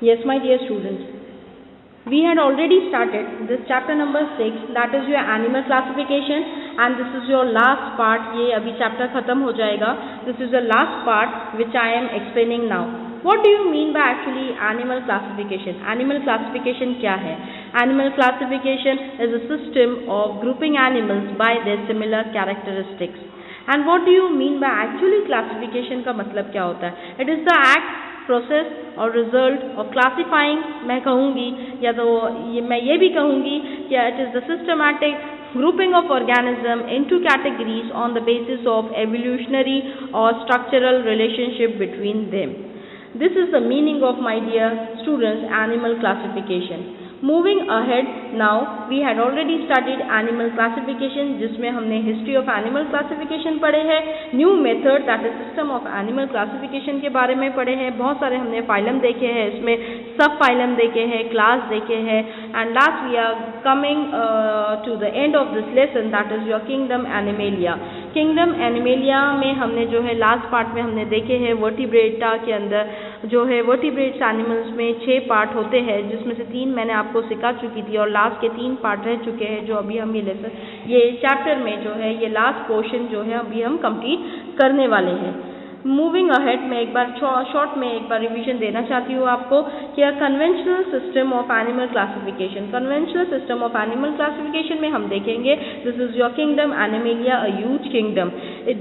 Yes, my dear students, we had already started this chapter number 6, that is your animal classification, and this is your last part. ये अभी chapter खत्म हो जाएगा. This is the last part which I am explaining now. What do you mean by actually animal classification? Animal classification क्या है? Animal classification is a system of grouping animals by their similar characteristics. And what do you mean by actually classification का मतलब क्या होता है? It is the act, process और result और classifying मैं कहूँगी, या तो मैं ये भी कहूँगी कि it is the systematic grouping of organism into categories on the basis of evolutionary or structural relationship between them. This is the meaning of, my dear students, animal classification. Moving ahead, now we had already studied animal classification, जिसमें हमने history of animal classification पढ़े हैं, new method that is system of animal classification के बारे में पढ़े हैं, बहुत सारे हमने phylum देखे हैं, इसमें सब phylum देखे हैं, class देखे हैं, and last we are coming to the end of this lesson, that is your kingdom Animalia. Kingdom animalia में हमने जो है लास्ट पार्ट में हमने देखे हैं वर्टिब्रेटा के अंदर जो है वर्टिब्रेट्स एनिमल्स में 6 पार्ट होते हैं, जिसमें से 3 मैंने आपको सिखा चुकी थी और लास्ट के 3 पार्ट रह चुके हैं जो अभी हम ये चैप्टर में जो है ये लास्ट पोर्शन जो है अभी हम कंप्लीट करने वाले हैं. मूविंग अहेड मैं एक बार शॉर्ट में एक बार रिवीजन देना चाहती हूँ आपको कि conventional system of animal classification. Conventional system of animal classification में हम देखेंगे this is your kingdom animalia, a huge kingdom.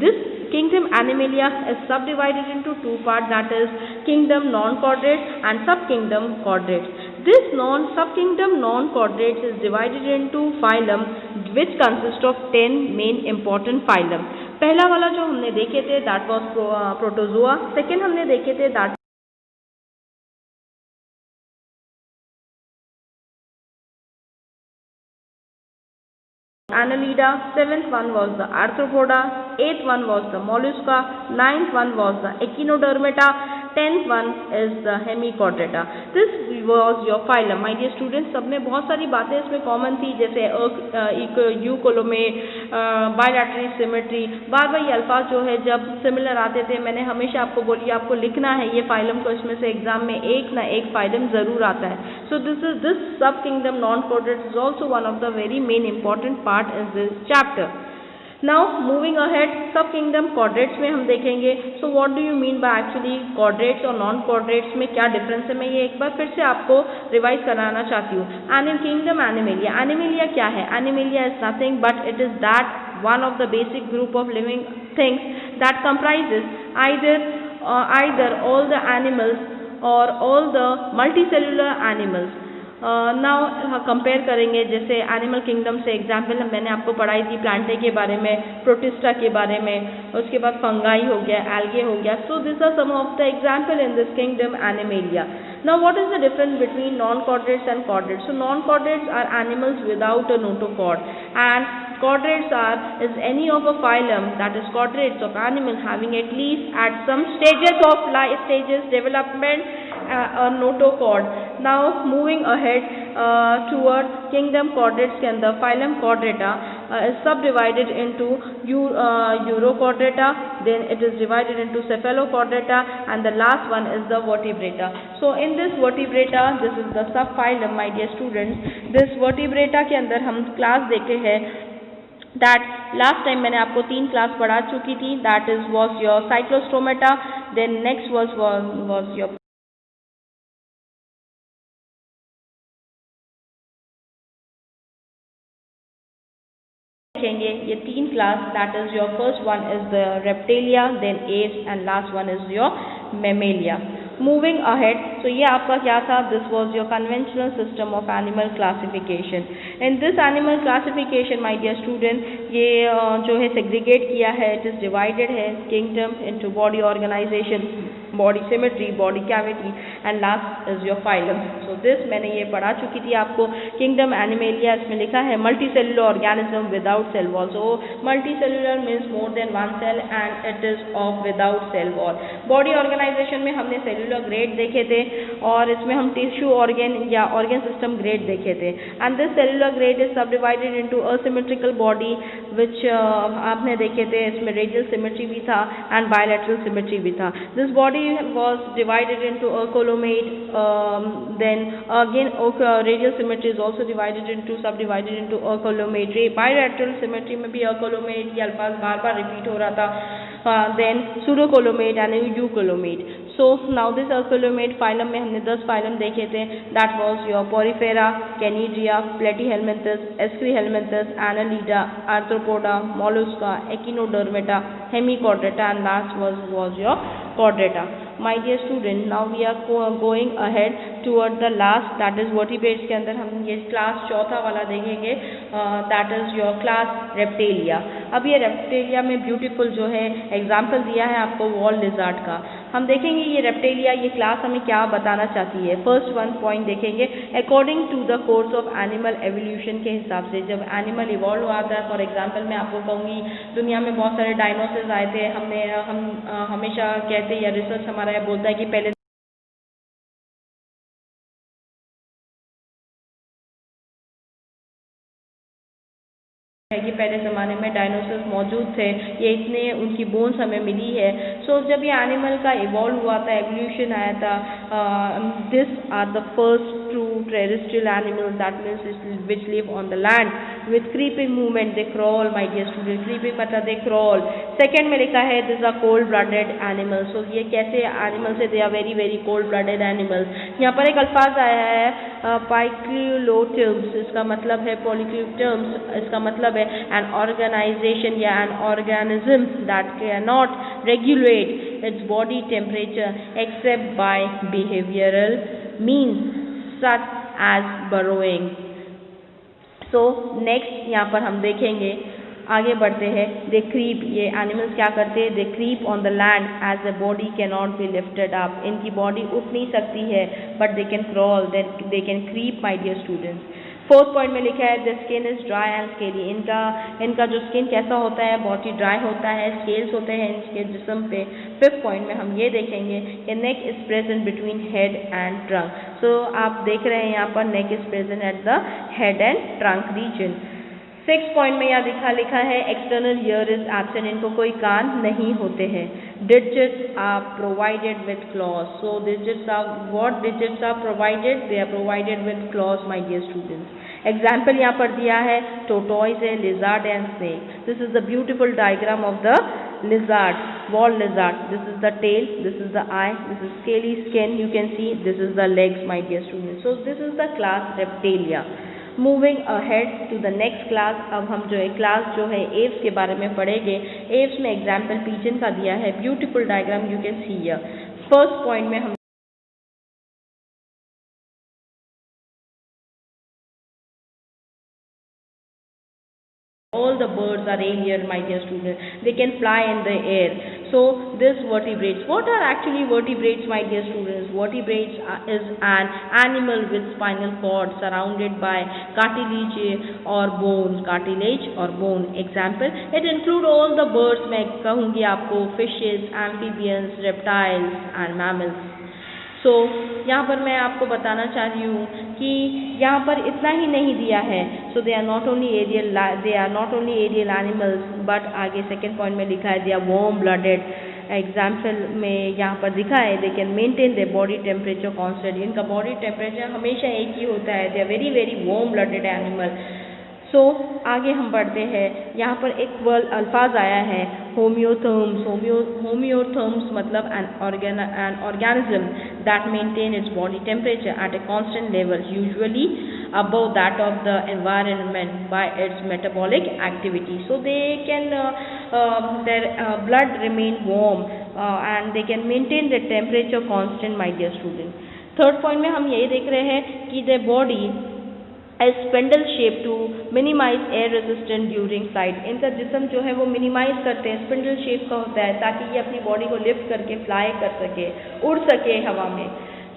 This kingdom Animalia is subdivided into 2 parts, that is kingdom non-chordates and subkingdom chordates. This subkingdom non-chordates is divided into phylum which consist of 10 main important phylum. पहला वाला जो हमने देखे थे that was Protozoa. Second हमने देखे थे that Annelida. 7th one was the Arthropoda. 8th one was the Mollusca. 9th one was the Echinodermata. 10th one is the Hemichordata. This was your phylum. My dear students, सब में बहुत सारी बातें इसमें common थी, जैसे यूकोलोमे, बायलैटरल सिमेट्री. बार बार ये अल्फाज जो है जब सिमिलर आते थे मैंने हमेशा आपको बोली आपको लिखना है ये फाइलम को, इसमें से एग्जाम में एक ना एक फाइलम जरूर आता है. So this sub kingdom non-chordates is also one of the very main important part in this chapter. Now moving ahead, sub kingdom chordates में हम देखेंगे. So what do you mean by actually chordates और non chordates में क्या difference है, मैं ये एक बार फिर से आपको रिवाइज कराना चाहती हूँ. Kingdom animalia. एनिमेलिया क्या है? Animalia is nothing but it is that one of the basic group of living things that comprises either all the animals or all the multicellular animals. Now compare करेंगे, जैसे animal kingdom से example मैंने आपको पढ़ाई थी Plantae के बारे में, प्रोटिस्टा के बारे में, उसके बाद फंगाई हो गया, एल्गे हो गया. So this are some of the example in this kingdom animalia. Now what is the difference between non-chordates and chordates? So non-chordates are animals without a notochord, and chordates is any of a phylum, that is chordates of animal having at least at some stages of life stages development a notochord. Now moving ahead toward kingdom chordates के अंदर phylum Chordata is subdivided into Urochordata, then it is divided into Cephalochordata, and the last one is the Vertebrata. So in this Vertebrata, this is the subphylum, my dear students. This Vertebrata के अंदर हम class देखे हैं that last time मैंने आपको 3 class पढ़ा चुकी थी, that was your Cyclostomata, then next was your ये 3 class, that is your first one is the Reptilia, then Apes, and last one is your Mammalia. Moving ahead, so ये आपका क्या था? This was your conventional system of animal classification. In this animal classification, my dear student, ये जो है segregate किया है, it is divided है kingdom into body organization, body symmetry, body cavity, and last is your phylum. So this मैंने ये पढ़ा चुकी थी आपको. Kingdom Animalia इसमें लिखा है multicellular organism without cell wall. So multicellular means more than one cell and it is of without cell wall. Body organization में हमने cellular grade देखे थे और इसमें हम tissue organ या organ system grade देखे थे. And this cellular grade is subdivided into asymmetrical body which आपने देखे थे, इसमें radial symmetry भी था and bilateral symmetry भी था. This body Body was divided into columate, then again radial symmetry is also subdivided into columate. Bilateral symmetry में भी columate, ये अल्फाज बार बार repeat हो रहा था. Then pseudocolumate and eucolumate. So now this columate phylum में हमने 10 phylum देखे थे. That was your Porifera, Canidia, Platyhelminthes, Escherihelminthes, Annelida, Arthropoda, Mollusca, Echinodermata, Hemichordata, and last was your Chordata. My dear student, now we are going ahead toward the last, that is vertebrates के अंदर हम ये class चौथा वाला देखेंगे. That is your class Reptilia. अब ये Reptilia में beautiful जो है एग्जाम्पल दिया है आपको वॉल लिजार्ड का. हम देखेंगे ये रेप्टेलिया, ये क्लास हमें क्या बताना चाहती है. फर्स्ट वन पॉइंट देखेंगे, according to the course of animal evolution के हिसाब से जब एनिमल इवॉल्व हुआ था. फॉर एग्जांपल मैं आपको कहूँगी दुनिया में बहुत सारे डायनासोर्स आए थे. हम हमेशा कहते हैं या रिसर्च हमारा बोलता है कि पहले कि पहले ज़माने में डायनासोर्स मौजूद थे, ये इतने उनकी बोन्स हमें मिली है. सो जब ये एनिमल का इवॉल्व हुआ था, एवोल्यूशन आया था, this are the first true terrestrial animals, that means which live on the land with creeping movement, they crawl. My dear student, creeping मतलब दे क्रॉल. सेकेंड में लिखा है this are cold blooded animals. So ये कैसे animals है, they are very very cold blooded animals. यहाँ पर एक अल्फाज आया है पाइक्लोटर्म्स, इसका मतलब है पॉलीक्लोटर्म्स, इसका मतलब है an organization या an organism that cannot regulate its body temperature except by behavioral means such as burrowing. So next यहाँ पर हम देखेंगे, आगे बढ़ते हैं. दे क्रीप, ये एनिमल्स क्या करते हैं, they creep on the land as the body can not be lifted up. इनकी बॉडी उठ नहीं सकती है but they can crawl, they can creep. My dear students, fourth point में लिखा है the skin is dry and scaly. इनका जो स्किन कैसा होता है, बहुत ही ड्राई होता है, स्केल्स होते हैं इनके जिस्म पे. फिफ्थ पॉइंट में हम ये देखेंगे कि neck is present between head and trunk. So आप देख रहे हैं यहाँ पर neck is present at the head and trunk region. Six point में यहाँ लिखा है एक्सटर्नल ईयर इज एब्सेंट, इनको कोई कान नहीं होते हैं. Digits are provided with claws. So digits are provided, they are provided with claws. My dear students, example यहाँ पर दिया है, टोटॉइज है, lizard and snake. This is the beautiful diagram of the lizard, wall lizard. This is the tail, this is the eye, this is scaly skin, you can see, this is the legs. My dear students, so this is the class Reptilia. Moving ahead to the next class, अब हम जो है class जो है Aves के बारे में पढ़ेंगे. एव्स में एग्जाम्पल पिजन का दिया है, beautiful diagram you can see here. First point में हम all the birds are aerial, my dear student. They can fly in the air. So this vertebrates. What are actually vertebrates, my dear students? Vertebrates is an animal with spinal cord surrounded by cartilage or bone. Cartilage or bone. Example, it include all the birds. मैं कहूँगी आपको fishes, amphibians, reptiles and mammals. सो यहाँ पर मैं आपको बताना चाह रही हूँ कि यहाँ पर इतना ही नहीं दिया है. So they are not only aerial animals but आगे सेकेंड पॉइंट में लिखा है they are warm blooded. Example में यहाँ पर दिखा है they can maintain their body temperature constant. इनका बॉडी टेम्परेचर हमेशा एक ही होता है. They are very very warm blooded animal. So आगे हम बढ़ते हैं. यहाँ पर एक वर्ड अल्फाज आया है होम्योथर्म्स. होम्योथर्म्स मतलब an organism that maintain its body temperature at a constant level, usually above that of the environment by its metabolic activity. So they can their blood remain warm and they can maintain the temperature constant, my dear student. Third point में हम यही देख रहे हैं कि their body spindle shape to minimise air resistant during flight. इनका जिस्म जो है वो मिनिमाइज करते हैं, स्पेंडल शेप का होता है ताकि ये अपनी बॉडी को लिफ्ट करके फ्लाई कर सके, उड़ सके हवा में.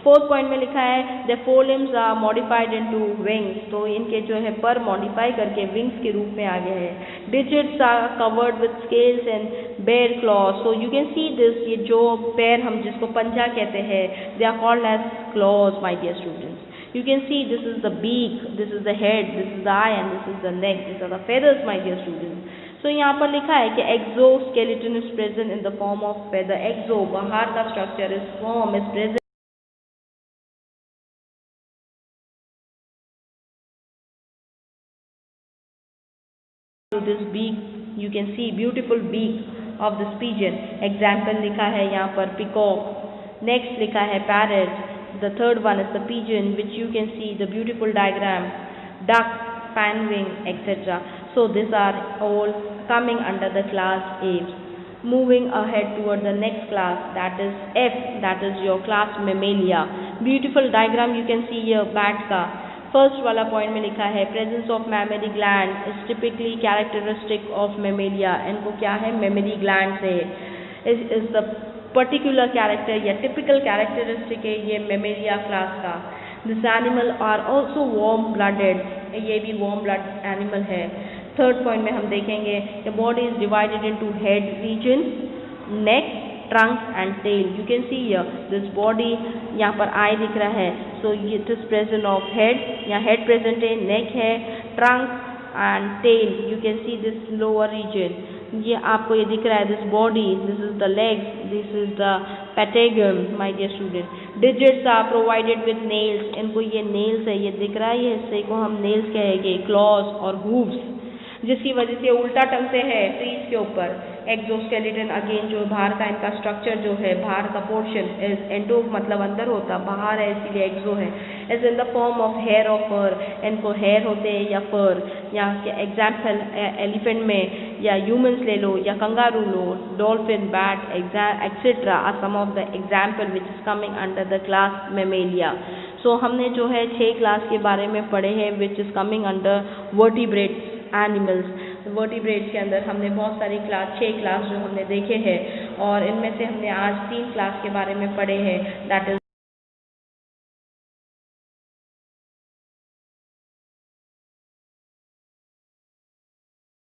फोर्थ पॉइंट में लिखा है the four limbs are modified into wings. तो इनके जो है पर मॉडिफाई करके विंग्स के रूप में आ गए हैं. Digits are covered with scales and bare claws. So you can see this, ये जो पैर हम जिसको पंजा कहते हैं they are called as claws. My dear students, you can see this is the beak, this is the head, this is the eye and this is the neck. These are the feathers, my dear students. So यहाँ पर लिखा है कि exoskeleton is present in the form of feather. Exo बाहर का structure is form is present to this beak. You can see beautiful beak of this pigeon. Example लिखा है यहाँ पर peacock. Next लिखा है parrot. The third one is the pigeon, which you can see the beautiful diagram. Duck, fanwing, etc. So these are all coming under the class aves. Moving ahead toward the next class, that is F, that is your class Mammalia. Beautiful diagram you can see here bat का. First वाला पॉइंट में लिखा है presence of mammary gland is typically characteristic of mammalia. इनको क्या है, mammary gland से इज द पर्टिकुलर कैरेक्टर या टिपिकल कैरेक्टरिस्टिक है ये मेमेलिया क्लास का। This animal are also warm blooded, ये भी वार्म ब्लड एनिमल है। थर्ड पॉइंट में हम देखेंगे the body is divided into head region, neck, trunk and tail. You can see here this body, यहाँ पर eye दिख रहा है, so it is present of head, यहाँ head present है, neck है, trunk and tail. You can see this lower region, ये आपको ये दिख रहा है, this body, this is the legs, this is the patagium, my dear student. Digits are provided with nails. इनको ये nails है, ये दिख रहा है, ये हिस्से को हम nails कहेंगे, claws और hooves, जिसकी वजह से उल्टा टंग से है ट्रीज के ऊपर। एक्सोस्केलेटन अगेन जो बाहर का इनका स्ट्रक्चर जो है, बाहर का पोर्शन इज एंडो मतलब अंदर होता, बाहर है इसीलिए एक्सो है। Is in the form of hair of fur, इनको हेयर होते हैं या फर। यहाँ के एग्जाम्पल एलिफेंट में या ह्यूमंस ले लो या कंगारू लो, dolphin, bat etcetera are some of the example which is coming under the class Mammalia. So हमने जो है 6 क्लास के बारे में पढ़े हैं विच is coming under vertebrates animals. Vertebrates के अंदर हमने बहुत सारी क्लास 6 क्लास जो हमने देखे हैं और इनमें से हमने आज 3 क्लास के बारे में पढ़े हैं, that is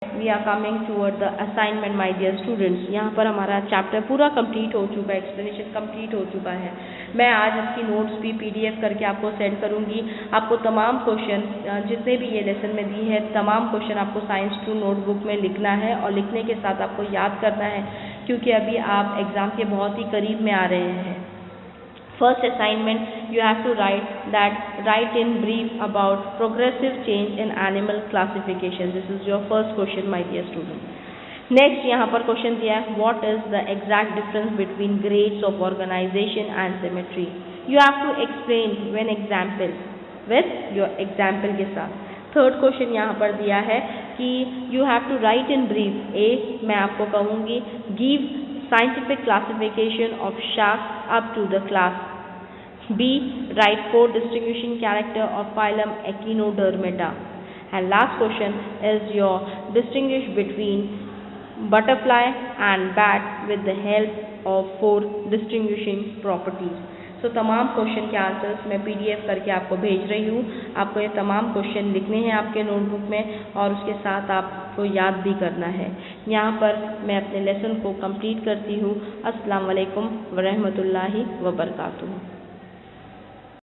we are coming toward the assignment my dear students. यहाँ पर हमारा चैप्टर पूरा कंप्लीट हो चुका है, एक्सप्लेनेशन कंप्लीट हो चुका है। मैं आज इसकी नोट्स भी PDF करके आपको सेंड करूँगी। आपको तमाम क्वेश्चन जितने भी ये लेसन में दी है तमाम क्वेश्चन आपको साइंस 2 नोटबुक में लिखना है और लिखने के साथ आपको याद करना है, क्योंकि अभी आप एग्ज़ाम के बहुत ही करीब में आ रहे हैं। First assignment, you have to write in brief about progressive change in animal classification. This is your first question, my dear student. Next, यहाँ पर क्वेश्चन दिया है what is the exact difference between grades of organization and symmetry. You have to explain when example with your example के साथ। Third question यहाँ पर दिया है कि you have to write in brief. A मैं आपको कहूँगी give scientific classification of shark up to the class. B. Write 4 distinguishing character of phylum Echinodermata. And last question is your distinguish between butterfly and bat with the help of 4 distinguishing properties. So तमाम question के answers मैं PDF करके आपको भेज रही हूँ। आपको ये तमाम क्वेश्चन लिखने हैं आपके नोटबुक में और उसके साथ आपको याद भी करना है। यहाँ पर मैं अपने लेसन को कंप्लीट करती हूँ। अस्सलाम वालेकुम व रहमतुल्लाहि व बरकातुहू।